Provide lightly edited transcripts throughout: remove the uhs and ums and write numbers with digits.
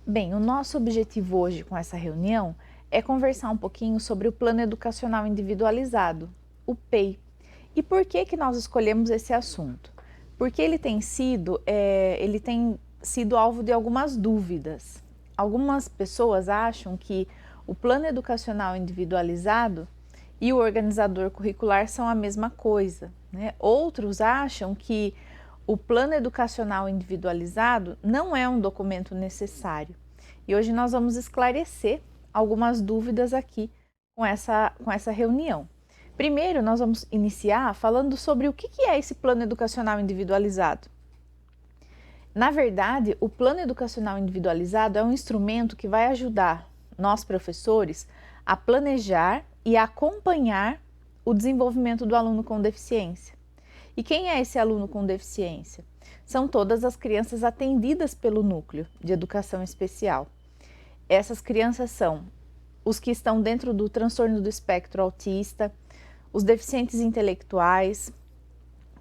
Bem, o nosso objetivo hoje com essa reunião é conversar um pouquinho sobre o Plano Educacional Individualizado, o PEI. E por que que nós escolhemos esse assunto? Porque ele tem sido alvo de algumas dúvidas. Algumas pessoas acham que o Plano Educacional Individualizado e o organizador curricular são a mesma coisa, né? Outros acham que o Plano Educacional Individualizado não é um documento necessário. E hoje nós vamos esclarecer algumas dúvidas aqui com essa reunião. Primeiro, nós vamos iniciar falando sobre o que é esse Plano Educacional Individualizado. Na verdade, o Plano Educacional Individualizado é um instrumento que vai ajudar nós, professores, a planejar e a acompanhar o desenvolvimento do aluno com deficiência. E quem é esse aluno com deficiência? São todas as crianças atendidas pelo Núcleo de Educação Especial. Essas crianças são os que estão dentro do transtorno do espectro autista, os deficientes intelectuais,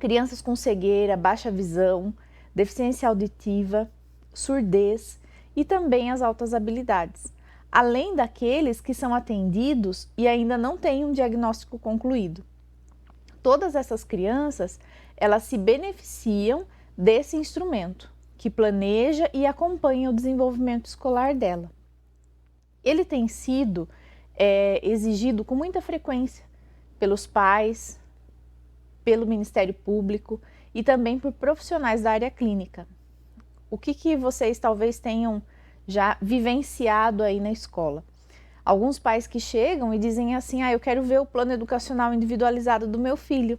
crianças com cegueira, baixa visão, deficiência auditiva, surdez e também as altas habilidades, além daqueles que são atendidos e ainda não têm um diagnóstico concluído. Todas essas crianças, elas se beneficiam desse instrumento, que planeja e acompanha o desenvolvimento escolar dela. Ele tem sido exigido com muita frequência pelos pais, pelo Ministério Público e também por profissionais da área clínica. O que vocês talvez tenham já vivenciado aí na escola? Alguns pais que chegam e dizem assim, eu quero ver o plano educacional individualizado do meu filho.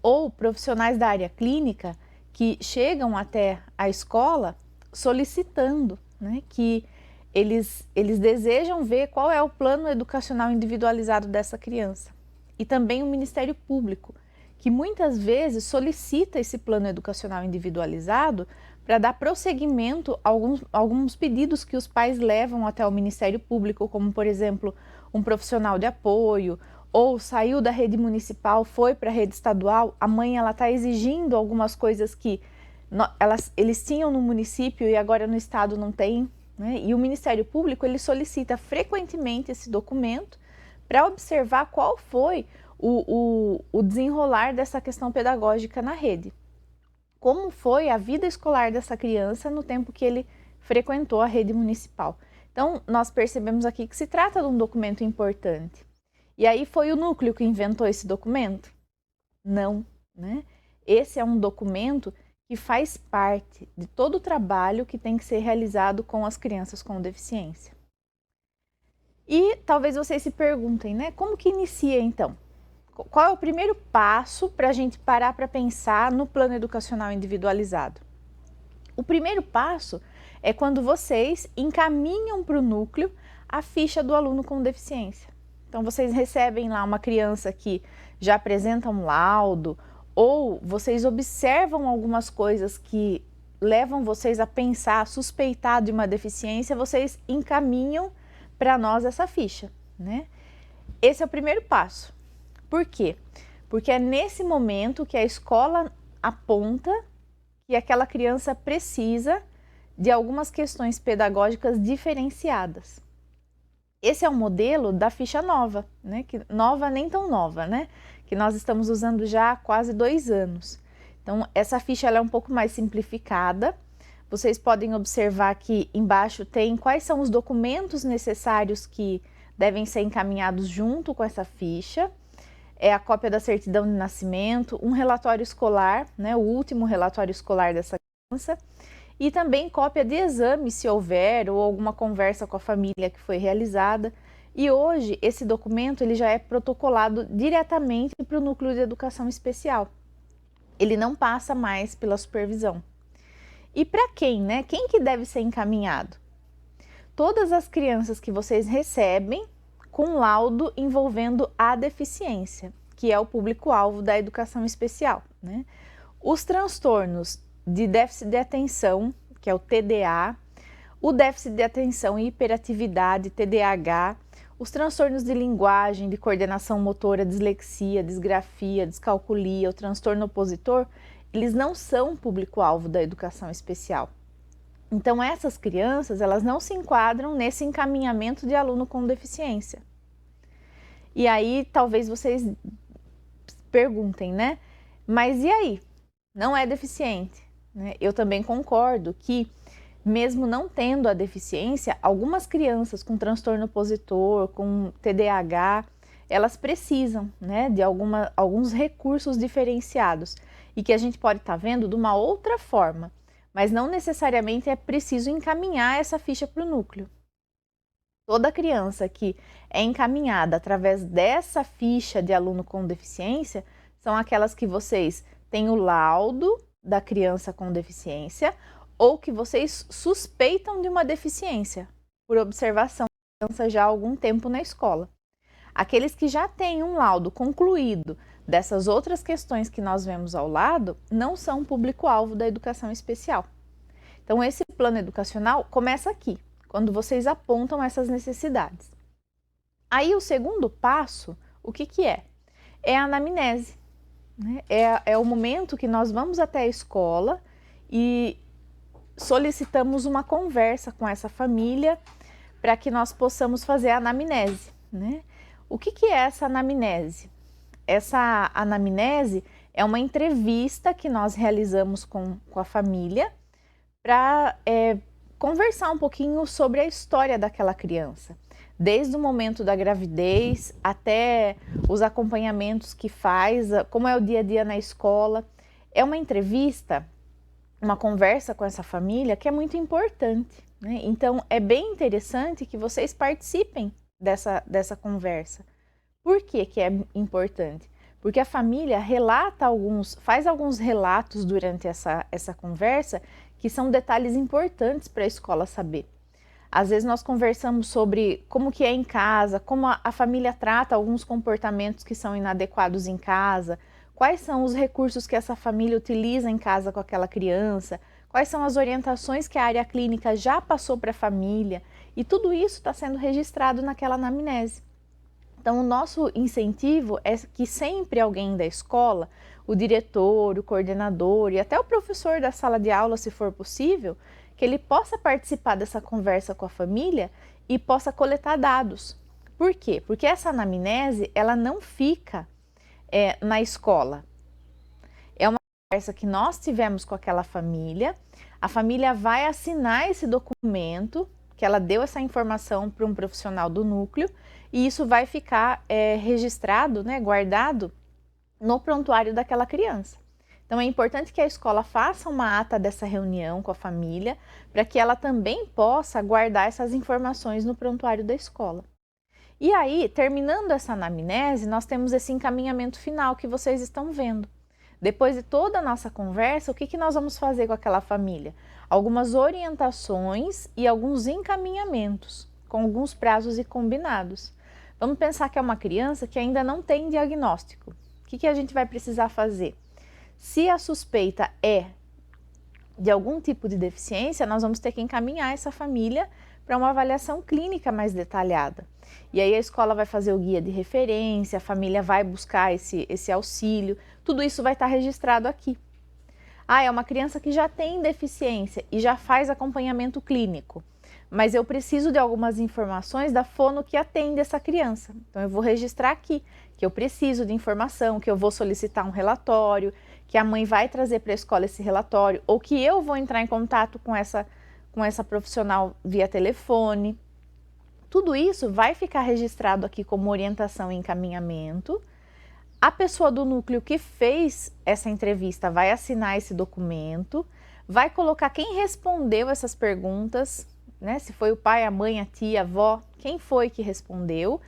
Ou profissionais da área clínica que chegam até a escola solicitando, né, que eles desejam ver qual é o plano educacional individualizado dessa criança. E também o Ministério Público, que muitas vezes solicita esse plano educacional individualizado para dar prosseguimento a alguns pedidos que os pais levam até o Ministério Público, como, por exemplo, um profissional de apoio, ou saiu da rede municipal, foi para a rede estadual, a mãe está exigindo algumas coisas que eles tinham no município e agora no estado não tem, né? E o Ministério Público ele solicita frequentemente esse documento para observar qual foi o desenrolar dessa questão pedagógica na rede. Como foi a vida escolar dessa criança no tempo que ele frequentou a rede municipal. Então, nós percebemos aqui que se trata de um documento importante. E aí foi o núcleo que inventou esse documento? Não, né? Esse é um documento que faz parte de todo o trabalho que tem que ser realizado com as crianças com deficiência. E talvez vocês se perguntem, né? Como que inicia então? Qual é o primeiro passo para a gente parar para pensar no plano educacional individualizado? O primeiro passo é quando vocês encaminham para o núcleo a ficha do aluno com deficiência. Então, vocês recebem lá uma criança que já apresenta um laudo, ou vocês observam algumas coisas que levam vocês a pensar, a suspeitar de uma deficiência, vocês encaminham para nós essa ficha, né? Esse é o primeiro passo. Por quê? Porque é nesse momento que a escola aponta que aquela criança precisa de algumas questões pedagógicas diferenciadas. Esse é o modelo da ficha nova, né? Que nova nem tão nova, né? Que nós estamos usando já há quase 2 anos. Então, essa ficha ela é um pouco mais simplificada. Vocês podem observar que embaixo tem quais são os documentos necessários que devem ser encaminhados junto com essa ficha. É a cópia da certidão de nascimento, um relatório escolar, né, o último relatório escolar dessa criança, e também cópia de exame, se houver, ou alguma conversa com a família que foi realizada. E hoje, esse documento ele já é protocolado diretamente para o Núcleo de Educação Especial. Ele não passa mais pela supervisão. E para quem, né? Quem que deve ser encaminhado? Todas as crianças que vocês recebem com laudo envolvendo a deficiência, que é o público-alvo da educação especial, né? Os transtornos de déficit de atenção, que é o TDA, o déficit de atenção e hiperatividade, TDAH, os transtornos de linguagem, de coordenação motora, dislexia, disgrafia, descalculia, o transtorno opositor, eles não são público-alvo da educação especial. Então, essas crianças, elas não se enquadram nesse encaminhamento de aluno com deficiência. E aí, talvez vocês perguntem, né? Mas e aí? Não é deficiente, né? Eu também concordo que, mesmo não tendo a deficiência, algumas crianças com transtorno opositor, com TDAH, elas precisam, né, de alguns recursos diferenciados e que a gente pode estar vendo de uma outra forma, mas não necessariamente é preciso encaminhar essa ficha para o núcleo. Toda criança que é encaminhada através dessa ficha de aluno com deficiência são aquelas que vocês têm o laudo da criança com deficiência ou que vocês suspeitam de uma deficiência por observação da criança já há algum tempo na escola. Aqueles que já têm um laudo concluído dessas outras questões que nós vemos ao lado não são público-alvo da educação especial. Então, esse plano educacional começa aqui, quando vocês apontam essas necessidades. Aí, o segundo passo, o que é? É a anamnese. Né? É o momento que nós vamos até a escola e solicitamos uma conversa com essa família para que nós possamos fazer a anamnese. Né? O que é essa anamnese? Essa anamnese é uma entrevista que nós realizamos com a família para conversar um pouquinho sobre a história daquela criança, desde o momento da gravidez até os acompanhamentos que faz, como é o dia a dia na escola. É uma entrevista, uma conversa com essa família que é muito importante, né? Então, é bem interessante que vocês participem dessa conversa. Por que é importante? Porque a família faz alguns relatos durante essa conversa que são detalhes importantes para a escola saber. Às vezes nós conversamos sobre como que é em casa, como a família trata alguns comportamentos que são inadequados em casa, quais são os recursos que essa família utiliza em casa com aquela criança, quais são as orientações que a área clínica já passou para a família, e tudo isso está sendo registrado naquela anamnese. Então, o nosso incentivo é que sempre alguém da escola, o diretor, o coordenador e até o professor da sala de aula, se for possível, que ele possa participar dessa conversa com a família e possa coletar dados. Por quê? Porque essa anamnese, ela não fica na escola. É uma conversa que nós tivemos com aquela família, a família vai assinar esse documento, que ela deu essa informação para um profissional do núcleo, e isso vai ficar registrado, né, guardado no prontuário daquela criança. Então, é importante que a escola faça uma ata dessa reunião com a família, para que ela também possa guardar essas informações no prontuário da escola. E aí, terminando essa anamnese, nós temos esse encaminhamento final que vocês estão vendo. Depois de toda a nossa conversa, o que nós vamos fazer com aquela família? Algumas orientações e alguns encaminhamentos, com alguns prazos e combinados. Vamos pensar que é uma criança que ainda não tem diagnóstico. O que a gente vai precisar fazer? Se a suspeita é de algum tipo de deficiência, nós vamos ter que encaminhar essa família para uma avaliação clínica mais detalhada. E aí a escola vai fazer o guia de referência, a família vai buscar esse auxílio, tudo isso vai estar registrado aqui. É uma criança que já tem deficiência e já faz acompanhamento clínico, mas eu preciso de algumas informações da fono que atende essa criança. Então eu vou registrar aqui que eu preciso de informação, que eu vou solicitar um relatório, que a mãe vai trazer para a escola esse relatório, ou que eu vou entrar em contato com essa profissional via telefone. Tudo isso vai ficar registrado aqui como orientação e encaminhamento. A pessoa do núcleo que fez essa entrevista vai assinar esse documento, vai colocar quem respondeu essas perguntas, né? Se foi o pai, a mãe, a tia, a avó, quem foi que respondeu,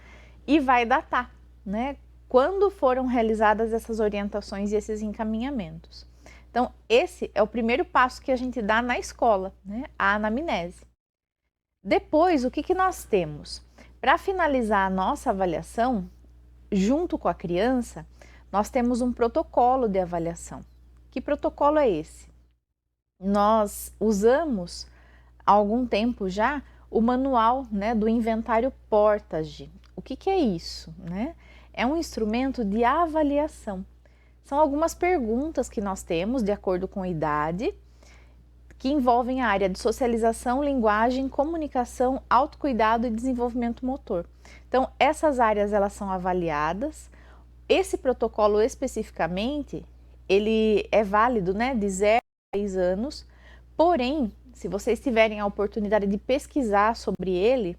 e vai datar, né? Quando foram realizadas essas orientações e esses encaminhamentos. Então, esse é o primeiro passo que a gente dá na escola, né? A anamnese. Depois, o que nós temos? Para finalizar a nossa avaliação, junto com a criança, nós temos um protocolo de avaliação. Que protocolo é esse? Nós usamos há algum tempo já o manual, né, do inventário Portage. O que é isso? Né? É um instrumento de avaliação. São algumas perguntas que nós temos de acordo com a idade, que envolvem a área de socialização, linguagem, comunicação, autocuidado e desenvolvimento motor. Então, essas áreas elas são avaliadas. Esse protocolo especificamente, ele é válido, né, de 0 a 6 anos, porém, se vocês tiverem a oportunidade de pesquisar sobre ele,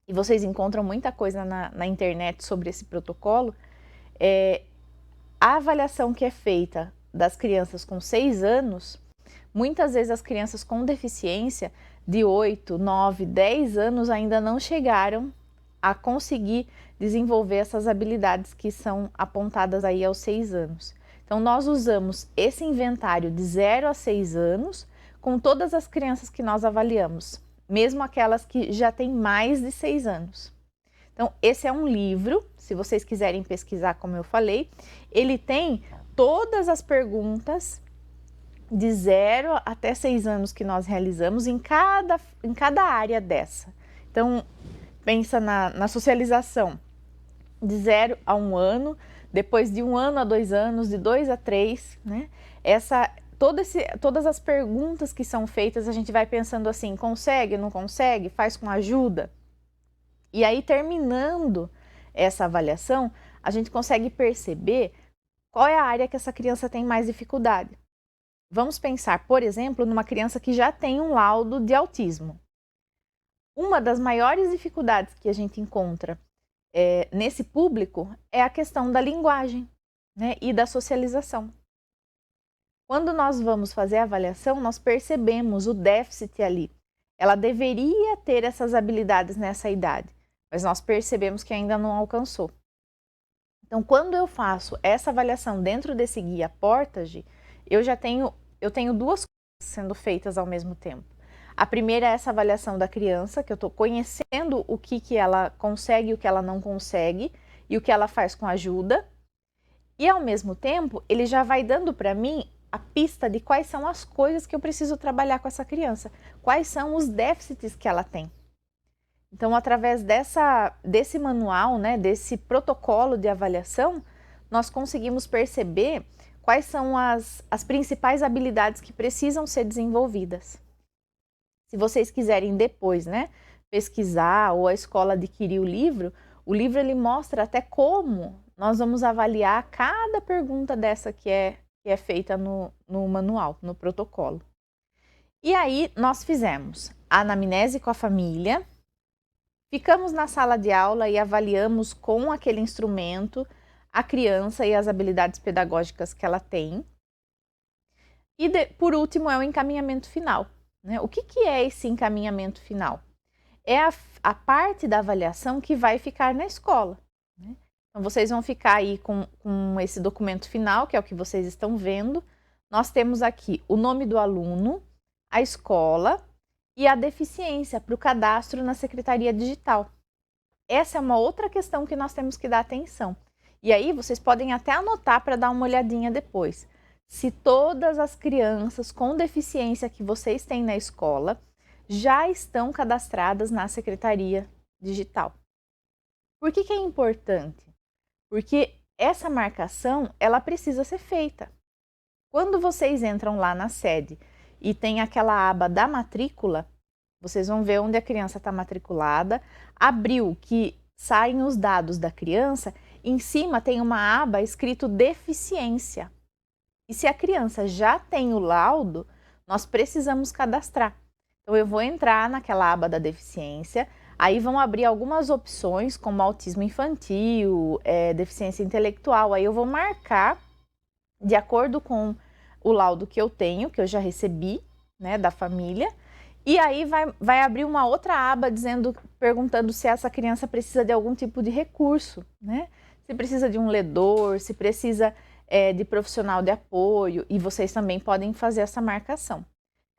e vocês encontram muita coisa na internet sobre esse protocolo, a avaliação que é feita das crianças com 6 anos, muitas vezes as crianças com deficiência de 8, 9, 10 anos ainda não chegaram a conseguir desenvolver essas habilidades que são apontadas aí aos 6 anos. Então, nós usamos esse inventário de 0 a 6 anos com todas as crianças que nós avaliamos, mesmo aquelas que já têm mais de 6 anos. Então, esse é um livro, se vocês quiserem pesquisar, como eu falei, ele tem todas as perguntas de 0 até 6 anos que nós realizamos em cada área dessa. Então, pensa na socialização, de 0 a 1 ano, depois de 1 ano a 2 anos, de 2 a 3, né? Todas as perguntas que são feitas, a gente vai pensando assim, consegue, não consegue, faz com ajuda? E aí, terminando essa avaliação, a gente consegue perceber qual é a área que essa criança tem mais dificuldade. Vamos pensar, por exemplo, numa criança que já tem um laudo de autismo. Uma das maiores dificuldades que a gente encontra nesse público é a questão da linguagem, né, e da socialização. Quando nós vamos fazer a avaliação, nós percebemos o déficit ali. Ela deveria ter essas habilidades nessa idade, mas nós percebemos que ainda não alcançou. Então, quando eu faço essa avaliação dentro desse guia Portage, eu tenho duas coisas sendo feitas ao mesmo tempo. A primeira é essa avaliação da criança, que eu estou conhecendo o que ela consegue e o que ela não consegue, e o que ela faz com ajuda. E, ao mesmo tempo, ele já vai dando para mim a pista de quais são as coisas que eu preciso trabalhar com essa criança, quais são os déficits que ela tem. Então, através desse manual, né, desse protocolo de avaliação, nós conseguimos perceber quais são as principais habilidades que precisam ser desenvolvidas. Se vocês quiserem depois, né, pesquisar ou a escola adquirir o livro ele mostra até como nós vamos avaliar cada pergunta dessa que é feita no manual, no protocolo. E aí nós fizemos a anamnese com a família, ficamos na sala de aula e avaliamos com aquele instrumento a criança e as habilidades pedagógicas que ela tem. E por último é o encaminhamento final. Né? O que é esse encaminhamento final? É a parte da avaliação que vai ficar na escola. Né? Então, vocês vão ficar aí com esse documento final, que é o que vocês estão vendo. Nós temos aqui o nome do aluno, a escola e a deficiência para o cadastro na Secretaria Digital. Essa é uma outra questão que nós temos que dar atenção. E aí, vocês podem até anotar para dar uma olhadinha depois. Se todas as crianças com deficiência que vocês têm na escola já estão cadastradas na Secretaria Digital. Por que é importante? Porque essa marcação, ela precisa ser feita. Quando vocês entram lá na sede e tem aquela aba da matrícula, vocês vão ver onde a criança está matriculada, abriu que saem os dados da criança, em cima tem uma aba escrito deficiência. E se a criança já tem o laudo, nós precisamos cadastrar. Então, eu vou entrar naquela aba da deficiência, aí vão abrir algumas opções, como autismo infantil, deficiência intelectual. Aí eu vou marcar, de acordo com o laudo que eu tenho, que eu já recebi, né, da família. E aí vai abrir uma outra aba perguntando se essa criança precisa de algum tipo de recurso, né? Se precisa de um ledor, se precisa de profissional de apoio, e vocês também podem fazer essa marcação.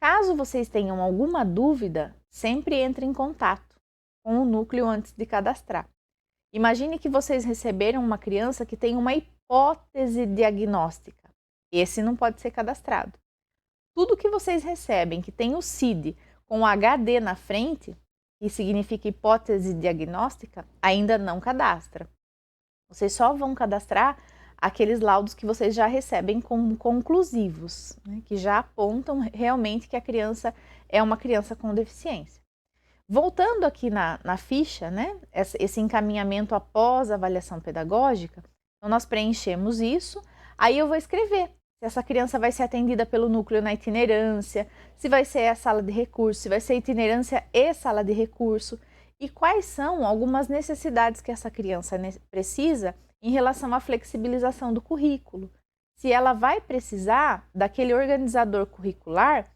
Caso vocês tenham alguma dúvida, sempre entre em contato com o núcleo antes de cadastrar. Imagine que vocês receberam uma criança que tem uma hipótese diagnóstica. Esse não pode ser cadastrado. Tudo que vocês recebem que tem o CID com o HD na frente, que significa hipótese diagnóstica, ainda não cadastra. Vocês só vão cadastrar aqueles laudos que vocês já recebem como conclusivos, né, que já apontam realmente que a criança é uma criança com deficiência. Voltando aqui na ficha, né, esse encaminhamento após a avaliação pedagógica, então nós preenchemos isso, aí eu vou escrever se essa criança vai ser atendida pelo núcleo na itinerância, se vai ser a sala de recurso, se vai ser itinerância e sala de recurso, e quais são algumas necessidades que essa criança precisa em relação à flexibilização do currículo. Se ela vai precisar daquele organizador curricular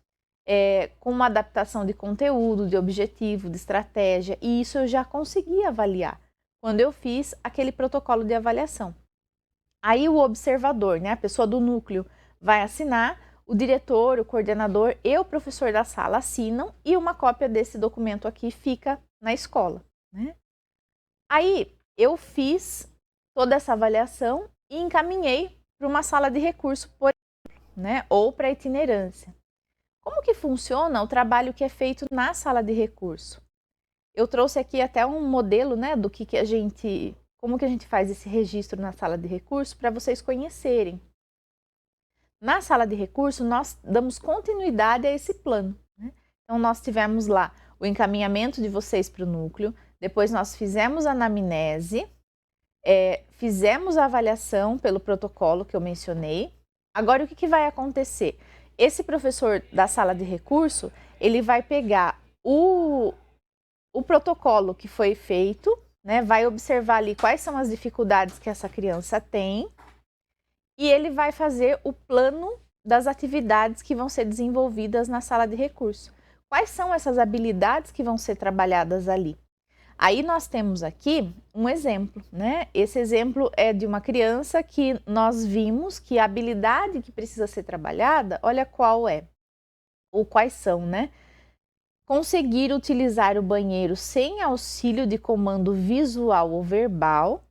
com uma adaptação de conteúdo, de objetivo, de estratégia, e isso eu já consegui avaliar quando eu fiz aquele protocolo de avaliação. Aí o observador, né, a pessoa do núcleo, vai assinar, o diretor, o coordenador e o professor da sala assinam e uma cópia desse documento aqui fica na escola, né? Aí eu fiz toda essa avaliação e encaminhei para uma sala de recurso, por exemplo, né, ou para itinerância. Como que funciona o trabalho que é feito na sala de recurso? Eu trouxe aqui até um modelo, né, do que a gente, como que a gente faz esse registro na sala de recurso para vocês conhecerem. Na sala de recurso, nós damos continuidade a esse plano, né? Então, nós tivemos lá o encaminhamento de vocês para o núcleo, depois nós fizemos a anamnese, fizemos a avaliação pelo protocolo que eu mencionei. Agora, o que vai acontecer? Esse professor da sala de recurso, ele vai pegar o protocolo que foi feito, né, vai observar ali quais são as dificuldades que essa criança tem e ele vai fazer o plano das atividades que vão ser desenvolvidas na sala de recurso. Quais são essas habilidades que vão ser trabalhadas ali? Aí nós temos aqui um exemplo, né? Esse exemplo é de uma criança que nós vimos que a habilidade que precisa ser trabalhada, olha qual é, ou quais são, né? Conseguir utilizar o banheiro sem auxílio de comando visual ou verbal,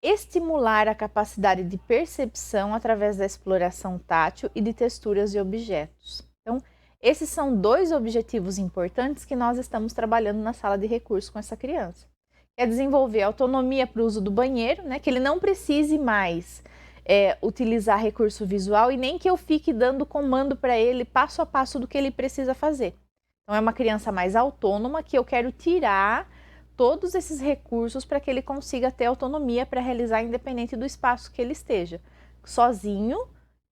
estimular a capacidade de percepção através da exploração tátil e de texturas e objetos. Então, esses são dois objetivos importantes que nós estamos trabalhando na sala de recurso com essa criança. É desenvolver autonomia para o uso do banheiro, né, que ele não precise mais utilizar recurso visual e nem que eu fique dando comando para ele passo a passo do que ele precisa fazer. Então, é uma criança mais autônoma que eu quero tirar todos esses recursos para que ele consiga ter autonomia para realizar independente do espaço que ele esteja, sozinho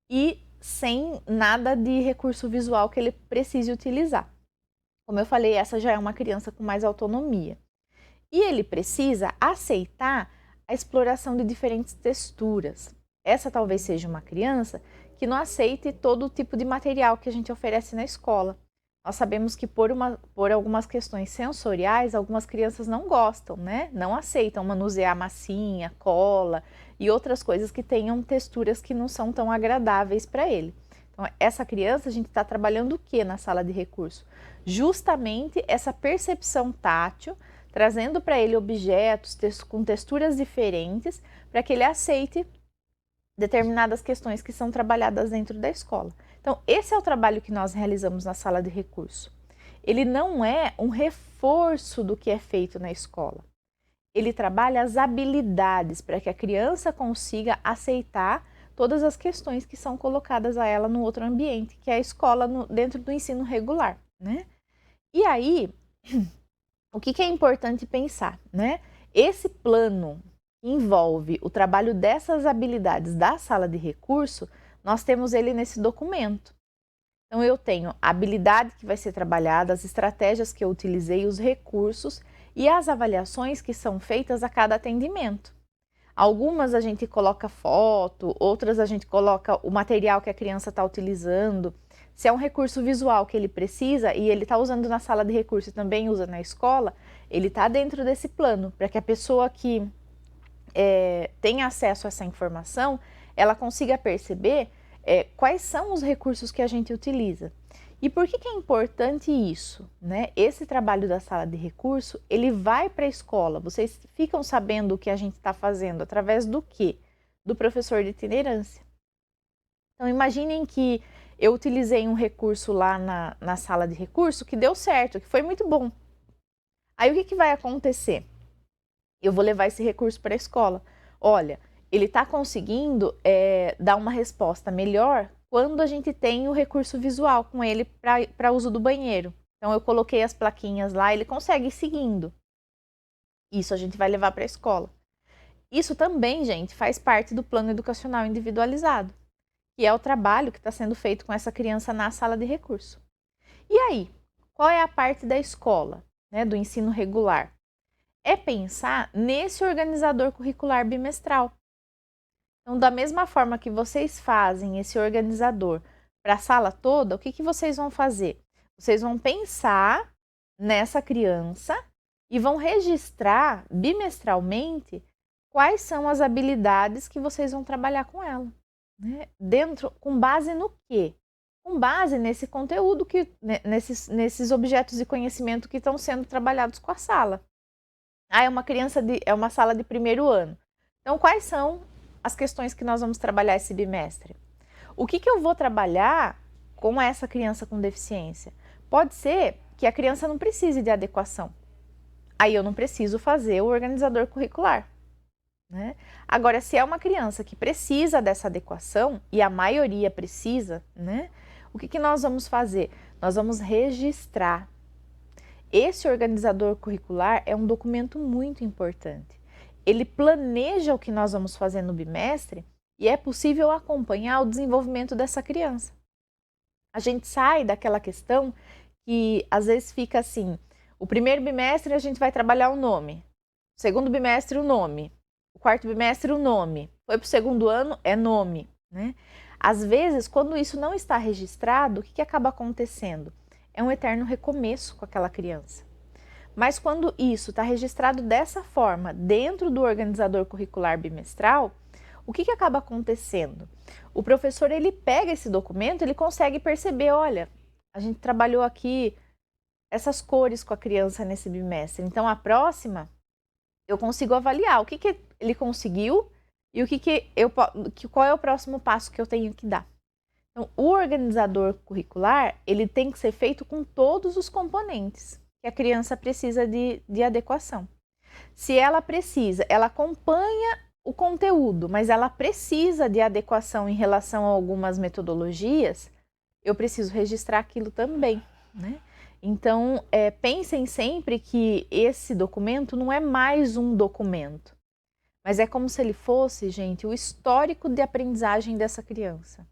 e sem nada de recurso visual que ele precise utilizar. Como eu falei, essa já é uma criança com mais autonomia. E ele precisa aceitar a exploração de diferentes texturas. Essa talvez seja uma criança que não aceite todo tipo de material que a gente oferece na escola. Nós sabemos que por algumas questões sensoriais, algumas crianças não gostam, né? Não aceitam manusear massinha, cola e outras coisas que tenham texturas que não são tão agradáveis para ele. Então, essa criança, a gente está trabalhando o que na sala de recurso? Justamente essa percepção tátil, trazendo para ele objetos com texturas diferentes, para que ele aceite determinadas questões que são trabalhadas dentro da escola. Então, esse é o trabalho que nós realizamos na sala de recurso. Ele não é um reforço do que é feito na escola. Ele trabalha as habilidades para que a criança consiga aceitar todas as questões que são colocadas a ela no outro ambiente, que é a escola dentro do ensino regular, né? E aí, o que é importante pensar, né? Esse plano que envolve o trabalho dessas habilidades da sala de recurso, nós temos ele nesse documento. Então, eu tenho a habilidade que vai ser trabalhada, as estratégias que eu utilizei, os recursos e as avaliações que são feitas a cada atendimento. Algumas a gente coloca foto, outras a gente coloca o material que a criança está utilizando. Se é um recurso visual que ele precisa e ele está usando na sala de recurso e também usa na escola, ele está dentro desse plano, para que a pessoa que tenha acesso a essa informação, ela consiga perceber quais são os recursos que a gente utiliza. E por que é importante isso, né? Esse trabalho da sala de recurso, ele vai para a escola. Vocês ficam sabendo o que a gente está fazendo através do quê? Do professor de itinerância. Então, imaginem que eu utilizei um recurso lá na sala de recurso que deu certo, que foi muito bom. Aí, o que vai acontecer? Eu vou levar esse recurso para a escola. Olha, ele está conseguindo dar uma resposta melhor quando a gente tem o recurso visual com ele para uso do banheiro. Então, eu coloquei as plaquinhas lá, ele consegue ir seguindo. Isso a gente vai levar para a escola. Isso também, gente, faz parte do plano educacional individualizado, que é o trabalho que está sendo feito com essa criança na sala de recurso. E aí, qual é a parte da escola, né, do ensino regular? É pensar nesse organizador curricular bimestral. Então, da mesma forma que vocês fazem esse organizador para a sala toda, o que vocês vão fazer? Vocês vão pensar nessa criança e vão registrar bimestralmente quais são as habilidades que vocês vão trabalhar com ela. Né? Com base no quê? Com base nesse conteúdo, nesses objetos de conhecimento que estão sendo trabalhados com a sala. É uma sala de primeiro ano. Então, quais são as questões que nós vamos trabalhar esse bimestre? O que eu vou trabalhar com essa criança com deficiência? Pode ser que a criança não precise de adequação. Aí eu não preciso fazer o organizador curricular. Né? Agora, se é uma criança que precisa dessa adequação, e a maioria precisa, né? O que nós vamos fazer? Nós vamos registrar. Esse organizador curricular é um documento muito importante. Ele planeja o que nós vamos fazer no bimestre e é possível acompanhar o desenvolvimento dessa criança. A gente sai daquela questão que às vezes fica assim, o primeiro bimestre a gente vai trabalhar o nome, o segundo bimestre o nome, o quarto bimestre o nome, foi para o segundo ano é nome, né? Às vezes, quando isso não está registrado, o que acaba acontecendo? É um eterno recomeço com aquela criança. Mas quando isso está registrado dessa forma, dentro do organizador curricular bimestral, o que acaba acontecendo? O professor, ele pega esse documento, ele consegue perceber, olha, a gente trabalhou aqui essas cores com a criança nesse bimestre, então a próxima eu consigo avaliar o que ele conseguiu e qual é o próximo passo que eu tenho que dar. Então, o organizador curricular, ele tem que ser feito com todos os componentes que a criança precisa de adequação. Se ela precisa, ela acompanha o conteúdo, mas ela precisa de adequação em relação a algumas metodologias, eu preciso registrar aquilo também, né? Então, pensem sempre que esse documento não é mais um documento, mas é como se ele fosse, gente, o histórico de aprendizagem dessa criança.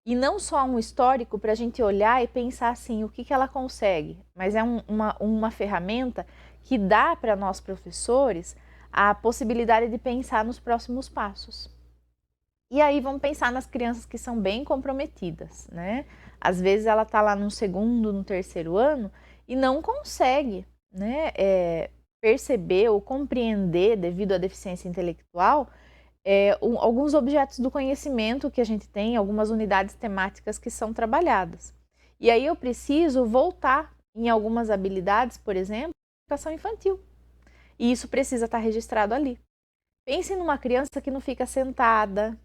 E não só um histórico para a gente olhar e pensar assim, o que ela consegue, mas é uma ferramenta que dá para nós professores a possibilidade de pensar nos próximos passos. E aí vamos pensar nas crianças que são bem comprometidas, né? Às vezes ela está lá no segundo, no terceiro ano e não consegue, né, perceber ou compreender, devido à deficiência intelectual, alguns objetos do conhecimento que a gente tem, algumas unidades temáticas que são trabalhadas. E aí eu preciso voltar em algumas habilidades, por exemplo, educação infantil. E isso precisa estar registrado ali. Pense numa criança que não fica sentada,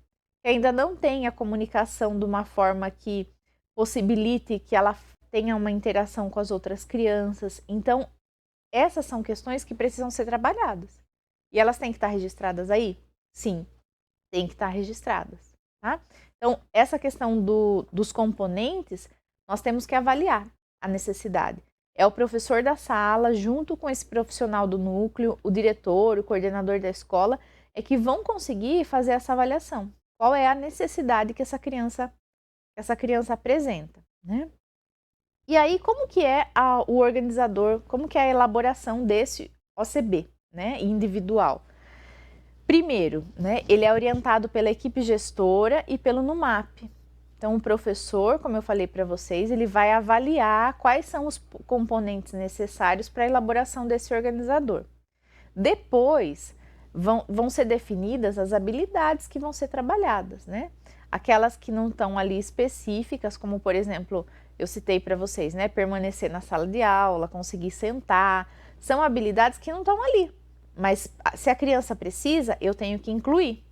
que ainda não tem a comunicação de uma forma que possibilite que ela tenha uma interação com as outras crianças. Então, essas são questões que precisam ser trabalhadas. E elas têm que estar registradas aí? Sim, tem que estar registradas. Tá? Então, essa questão dos componentes, nós temos que avaliar a necessidade. É o professor da sala, junto com esse profissional do núcleo, o diretor, o coordenador da escola, é que vão conseguir fazer essa avaliação. Qual é a necessidade que essa criança apresenta, né? E aí, como que é o organizador, como que é a elaboração desse OCB, né, individual? Primeiro, né, ele é orientado pela equipe gestora e pelo NUMAP. Então, o professor, como eu falei para vocês, ele vai avaliar quais são os componentes necessários para a elaboração desse organizador. Depois, vão ser definidas as habilidades que vão ser trabalhadas, né? Aquelas que não estão ali específicas, como, por exemplo, eu citei para vocês, né? Permanecer na sala de aula, conseguir sentar, são habilidades que não estão ali. Mas se a criança precisa, eu tenho que incluir.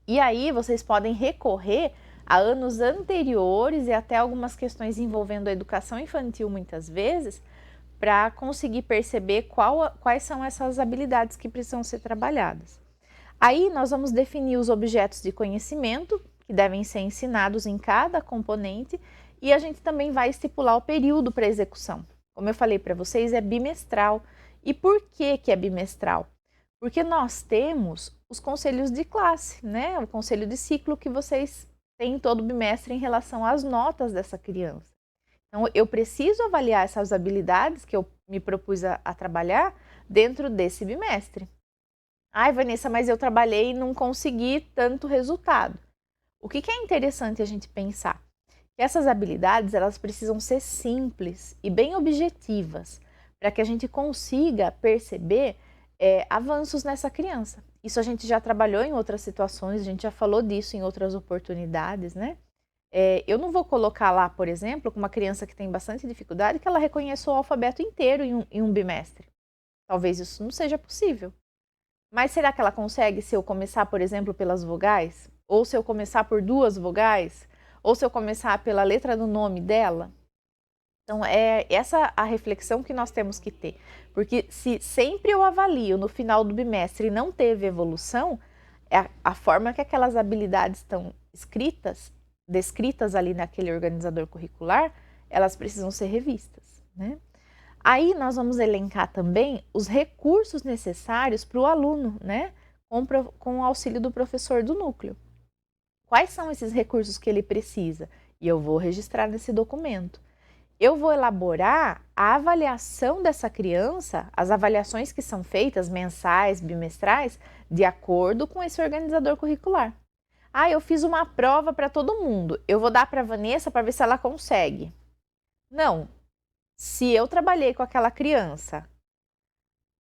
E aí vocês podem recorrer a anos anteriores e até algumas questões envolvendo a educação infantil muitas vezes, para conseguir perceber quais são essas habilidades que precisam ser trabalhadas. Aí nós vamos definir os objetos de conhecimento que devem ser ensinados em cada componente e a gente também vai estipular o período para execução. Como eu falei para vocês, é bimestral. E por que é bimestral? Porque nós temos os conselhos de classe, né? O conselho de ciclo que vocês têm todo bimestre em relação às notas dessa criança. Então, eu preciso avaliar essas habilidades que eu me propus a trabalhar dentro desse bimestre. Ai, Vanessa, mas eu trabalhei e não consegui tanto resultado. O que é interessante a gente pensar? Que essas habilidades, elas precisam ser simples e bem objetivas, para que a gente consiga perceber avanços nessa criança. Isso a gente já trabalhou em outras situações, a gente já falou disso em outras oportunidades, né? Eu não vou colocar lá, por exemplo, com uma criança que tem bastante dificuldade, que ela reconheça o alfabeto inteiro em um bimestre. Talvez isso não seja possível. Mas será que ela consegue se eu começar, por exemplo, pelas vogais? Ou se eu começar por 2 vogais? Ou se eu começar pela letra do nome dela? Então, é essa a reflexão que nós temos que ter. Porque se sempre eu avalio no final do bimestre e não teve evolução, a forma que aquelas habilidades estão descritas ali naquele organizador curricular, elas precisam ser revistas, né? Aí nós vamos elencar também os recursos necessários para o aluno, né? Com o auxílio do professor do núcleo. Quais são esses recursos que ele precisa? E eu vou registrar nesse documento. Eu vou elaborar a avaliação dessa criança, as avaliações que são feitas mensais, bimestrais, de acordo com esse organizador curricular. Ah, eu fiz uma prova para todo mundo, eu vou dar para a Vanessa para ver se ela consegue. Não. Se eu trabalhei com aquela criança,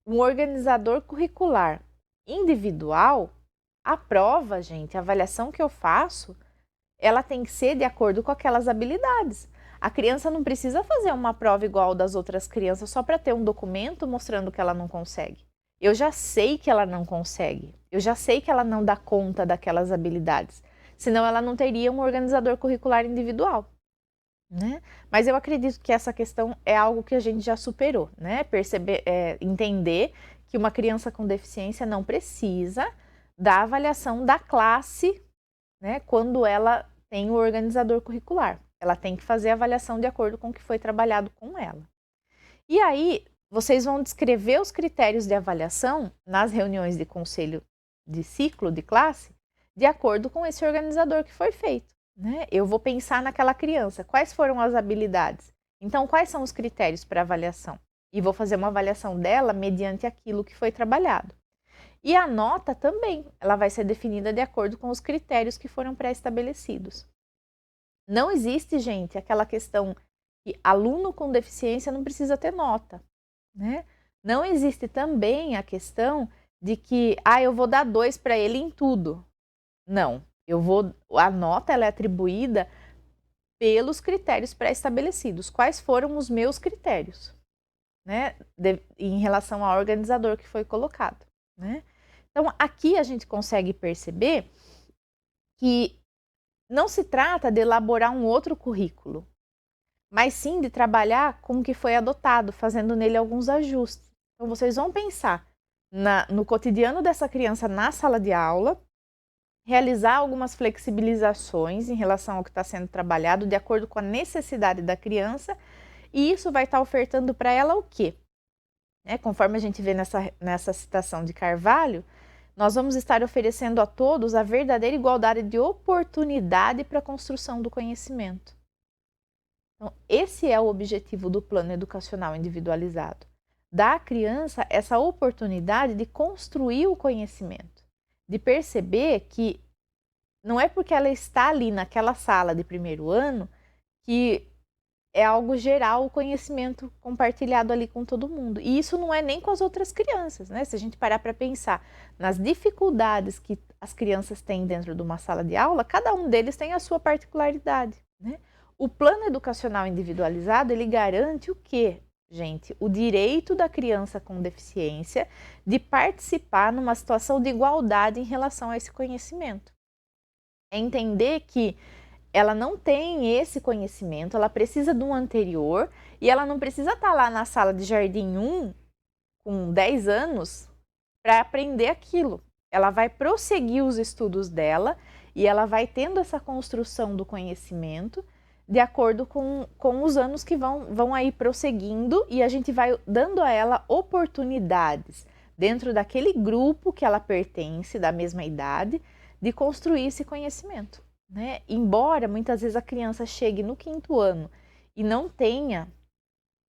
um organizador curricular individual, a prova, gente, a avaliação que eu faço, ela tem que ser de acordo com aquelas habilidades. A criança não precisa fazer uma prova igual das outras crianças só para ter um documento mostrando que ela não consegue. Eu já sei que ela não consegue. Eu já sei que ela não dá conta daquelas habilidades. Senão ela não teria um organizador curricular individual, né? Mas eu acredito que essa questão é algo que a gente já superou, né? Entender que uma criança com deficiência não precisa da avaliação da classe, né? Quando ela tem o organizador curricular. Ela tem que fazer a avaliação de acordo com o que foi trabalhado com ela. E aí, vocês vão descrever os critérios de avaliação nas reuniões de conselho de ciclo, de classe, de acordo com esse organizador que foi feito, né? Eu vou pensar naquela criança, quais foram as habilidades? Então, quais são os critérios para avaliação? E vou fazer uma avaliação dela mediante aquilo que foi trabalhado. E a nota também, ela vai ser definida de acordo com os critérios que foram pré-estabelecidos. Não existe, gente, aquela questão que aluno com deficiência não precisa ter nota, né? Não existe também a questão de que, eu vou dar 2 para ele em tudo. Não, a nota ela é atribuída pelos critérios pré-estabelecidos. Quais foram os meus critérios, né? Em relação ao organizador que foi colocado, né? Então, aqui a gente consegue perceber que não se trata de elaborar um outro currículo, mas sim de trabalhar com o que foi adotado, fazendo nele alguns ajustes. Então, vocês vão pensar no cotidiano dessa criança na sala de aula, realizar algumas flexibilizações em relação ao que está sendo trabalhado, de acordo com a necessidade da criança, e isso vai estar ofertando para ela o quê? Conforme a gente vê nessa citação de Carvalho, nós vamos estar oferecendo a todos a verdadeira igualdade de oportunidade para a construção do conhecimento. Então, esse é o objetivo do plano educacional individualizado. Dar à criança essa oportunidade de construir o conhecimento, de perceber que não é porque ela está ali naquela sala de primeiro ano que é algo geral o conhecimento compartilhado ali com todo mundo. E isso não é nem com as outras crianças, né? Se a gente parar para pensar nas dificuldades que as crianças têm dentro de uma sala de aula, cada um deles tem a sua particularidade, né? O plano educacional individualizado, ele garante o quê, gente? O direito da criança com deficiência de participar numa situação de igualdade em relação a esse conhecimento. É entender que ela não tem esse conhecimento, ela precisa de um anterior e ela não precisa estar lá na sala de jardim 1 com 10 anos para aprender aquilo. ela vai prosseguir os estudos dela e ela vai tendo essa construção do conhecimento de acordo com os anos que vão aí prosseguindo, e a gente vai dando a ela oportunidades dentro daquele grupo que ela pertence, da mesma idade, de construir esse conhecimento, né? Embora muitas vezes a criança chegue no 5º ano e não tenha,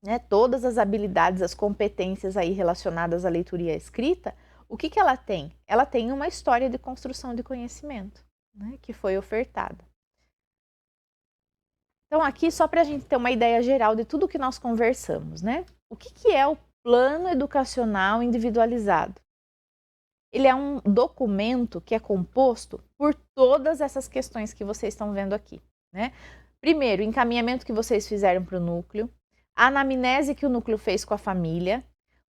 né, todas as habilidades, as competências aí relacionadas à leitura e à escrita, o que ela tem? Ela tem uma história de construção de conhecimento, né, que foi ofertada. Então aqui só para a gente ter uma ideia geral de tudo que nós conversamos, né? O que é o Plano Educacional Individualizado? Ele é um documento que é composto por todas essas questões que vocês estão vendo aqui, né? Primeiro, o encaminhamento que vocês fizeram para o núcleo, a anamnese que o núcleo fez com a família,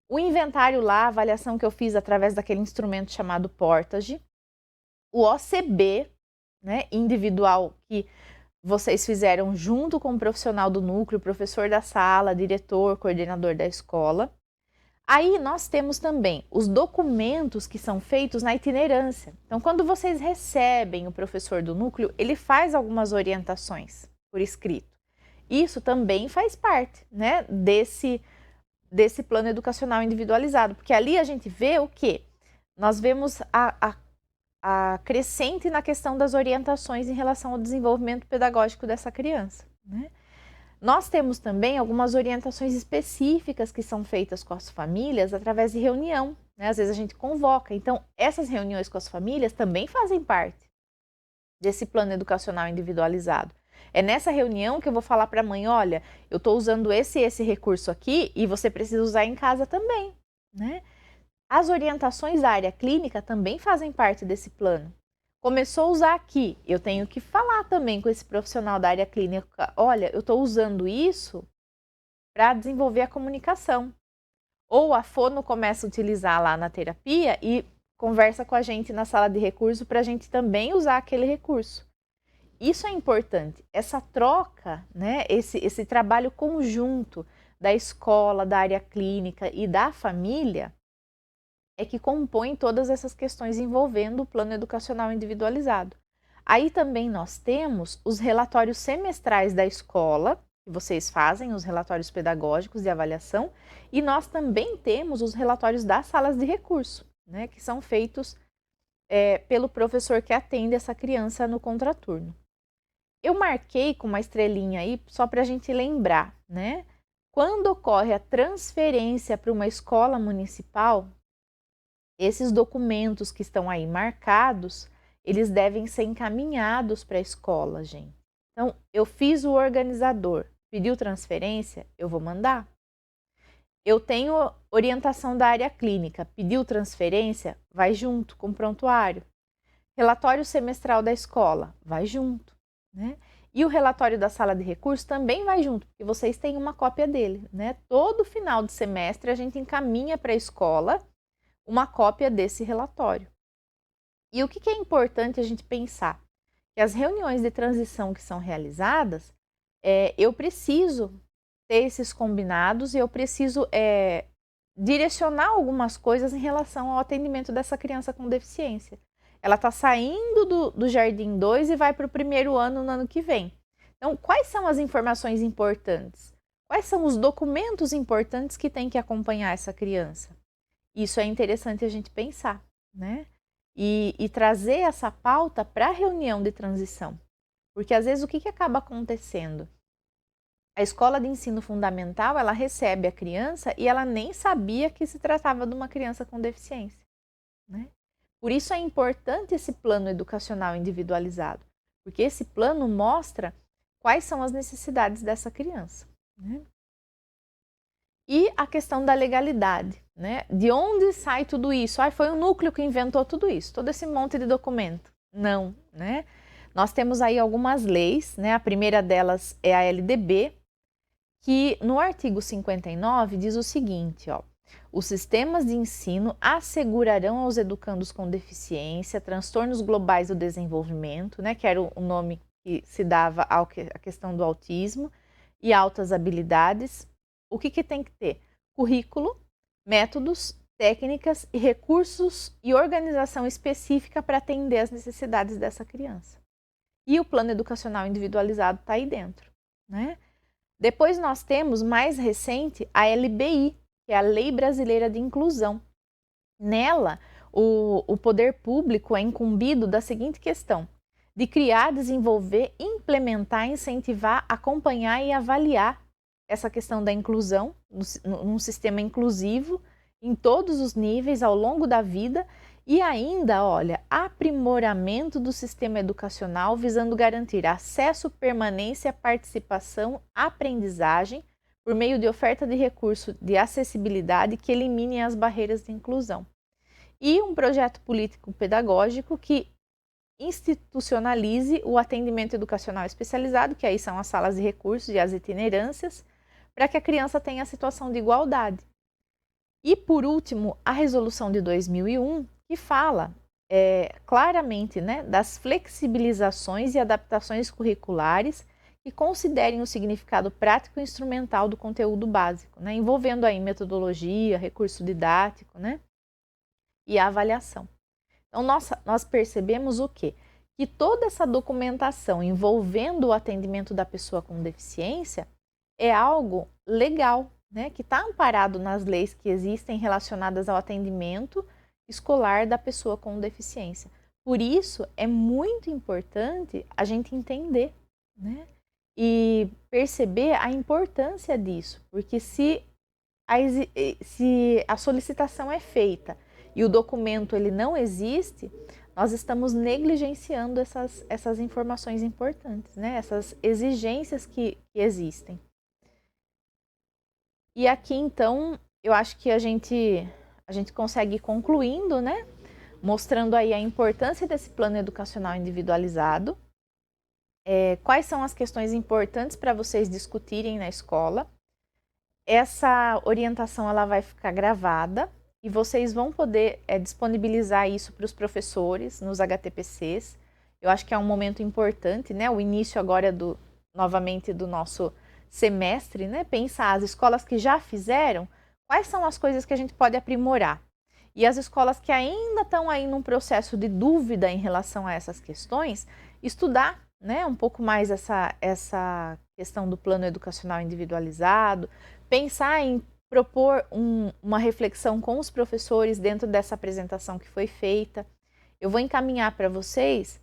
o inventário lá, a avaliação que eu fiz através daquele instrumento chamado Portage, o OCB, né, individual, que vocês fizeram junto com o profissional do núcleo, professor da sala, diretor, coordenador da escola. Aí nós temos também os documentos que são feitos na itinerância. Então, quando vocês recebem o professor do núcleo, ele faz algumas orientações por escrito. Isso também faz parte, né, desse plano educacional individualizado, porque ali a gente vê o quê? Nós vemos a crescente na questão das orientações em relação ao desenvolvimento pedagógico dessa criança, né? Nós temos também algumas orientações específicas que são feitas com as famílias através de reunião, né? Às vezes a gente convoca. Então, essas reuniões com as famílias também fazem parte desse plano educacional individualizado. É nessa reunião que eu vou falar para a mãe, olha, eu estou usando esse recurso aqui e você precisa usar em casa também, né? As orientações da área clínica também fazem parte desse plano. Começou a usar aqui, eu tenho que falar também com esse profissional da área clínica, olha, eu estou usando isso para desenvolver a comunicação. Ou a fono começa a utilizar lá na terapia e conversa com a gente na sala de recurso para a gente também usar aquele recurso. Isso é importante, essa troca, né, esse trabalho conjunto da escola, da área clínica e da família é que compõe todas essas questões envolvendo o plano educacional individualizado. Aí também nós temos os relatórios semestrais da escola, que vocês fazem, os relatórios pedagógicos de avaliação, e nós também temos os relatórios das salas de recurso, né, que são feitos pelo professor que atende essa criança no contraturno. Eu marquei com uma estrelinha aí só para a gente lembrar, né? Quando ocorre a transferência para uma escola municipal, esses documentos que estão aí marcados, eles devem ser encaminhados para a escola, gente. Então, eu fiz o organizador, pediu transferência, eu vou mandar. Eu tenho orientação da área clínica, pediu transferência, vai junto com o prontuário. Relatório semestral da escola, vai junto, né? E o relatório da sala de recursos também vai junto, porque vocês têm uma cópia dele, né? Todo final de semestre a gente encaminha para a escola uma cópia desse relatório. E o que é importante a gente pensar? Que as reuniões de transição que são realizadas, eu preciso ter esses combinados e eu preciso direcionar algumas coisas em relação ao atendimento dessa criança com deficiência. Ela está saindo do Jardim 2 e vai para o 1º ano no ano que vem. Então, quais são as informações importantes? Quais são os documentos importantes que tem que acompanhar essa criança? Isso é interessante a gente pensar, né? E trazer essa pauta para a reunião de transição. Porque às vezes o que acaba acontecendo? A escola de ensino fundamental, ela recebe a criança e ela nem sabia que se tratava de uma criança com deficiência, né? Por isso é importante esse plano educacional individualizado, porque esse plano mostra quais são as necessidades dessa criança, né? E a questão da legalidade, né? De onde sai tudo isso? Foi o núcleo que inventou tudo isso, todo esse monte de documento. Não, né? Nós temos aí algumas leis, né? A primeira delas é a LDB, que no artigo 59 diz o seguinte, ó: os sistemas de ensino assegurarão aos educandos com deficiência transtornos globais do desenvolvimento, né, que era o nome que se dava à questão do autismo, e altas habilidades. O que tem que ter? Currículo, métodos, técnicas e recursos e organização específica para atender as necessidades dessa criança. E o plano educacional individualizado está aí dentro, né? Depois nós temos, mais recente, a LBI, que é a Lei Brasileira de Inclusão. Nela, o poder público é incumbido da seguinte questão: de criar, desenvolver, implementar, incentivar, acompanhar e avaliar essa questão da inclusão, num sistema inclusivo, em todos os níveis, ao longo da vida, e ainda, olha, aprimoramento do sistema educacional visando garantir acesso, permanência, participação, aprendizagem, por meio de oferta de recursos de acessibilidade que eliminem as barreiras de inclusão. E um projeto político-pedagógico que institucionalize o atendimento educacional especializado, que aí são as salas de recursos e as itinerâncias, para que a criança tenha a situação de igualdade. E, por último, a resolução de 2001, que fala claramente, né, das flexibilizações e adaptações curriculares que considerem o significado prático e instrumental do conteúdo básico, né, envolvendo aí metodologia, recurso didático, né, e a avaliação. Então, nós percebemos o quê? Que toda essa documentação envolvendo o atendimento da pessoa com deficiência é algo legal, né, que está amparado nas leis que existem relacionadas ao atendimento escolar da pessoa com deficiência. Por isso, é muito importante a gente entender, né, e perceber a importância disso, porque se a solicitação é feita e o documento ele não existe, nós estamos negligenciando essas informações importantes, né, essas exigências que existem. E aqui, então, eu acho que a gente consegue ir concluindo, né? Mostrando aí a importância desse plano educacional individualizado, quais são as questões importantes para vocês discutirem na escola. Essa orientação ela vai ficar gravada e vocês vão poder disponibilizar isso para os professores nos HTPCs. Eu acho que é um momento importante, né? O início agora novamente do nosso semestre, né? Pensar as escolas que já fizeram, quais são as coisas que a gente pode aprimorar. E as escolas que ainda estão aí num processo de dúvida em relação a essas questões, estudar, né, um pouco mais essa questão do plano educacional individualizado, pensar em propor uma reflexão com os professores dentro dessa apresentação que foi feita. Eu vou encaminhar para vocês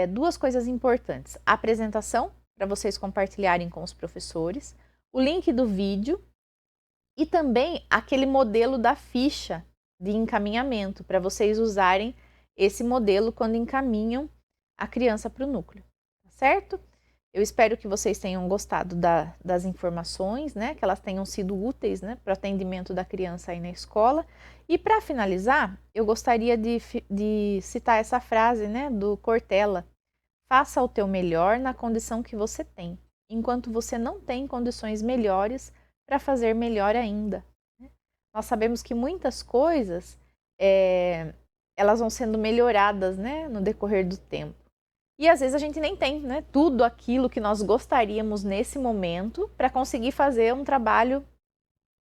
duas coisas importantes: a apresentação, para vocês compartilharem com os professores, o link do vídeo e também aquele modelo da ficha de encaminhamento, para vocês usarem esse modelo quando encaminham a criança para o núcleo, tá certo? Eu espero que vocês tenham gostado das informações, né? Que elas tenham sido úteis, né, para o atendimento da criança aí na escola. E para finalizar, eu gostaria de citar essa frase, né, do Cortella: faça o teu melhor na condição que você tem, enquanto você não tem condições melhores para fazer melhor ainda. Nós sabemos que muitas coisas, elas vão sendo melhoradas, né, no decorrer do tempo. E às vezes a gente nem tem, né, tudo aquilo que nós gostaríamos nesse momento para conseguir fazer um trabalho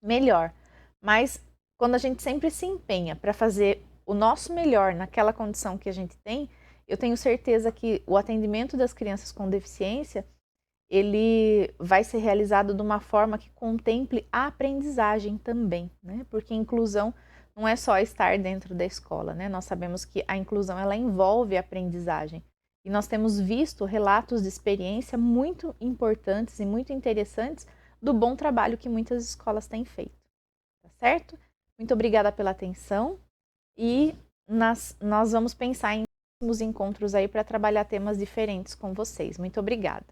melhor. Mas quando a gente sempre se empenha para fazer o nosso melhor naquela condição que a gente tem, eu tenho certeza que o atendimento das crianças com deficiência, ele vai ser realizado de uma forma que contemple a aprendizagem também, né? Porque inclusão não é só estar dentro da escola, né? Nós sabemos que a inclusão ela envolve a aprendizagem. E nós temos visto relatos de experiência muito importantes e muito interessantes do bom trabalho que muitas escolas têm feito, tá certo? Muito obrigada pela atenção e nós vamos pensar em próximos encontros aí para trabalhar temas diferentes com vocês. Muito obrigada.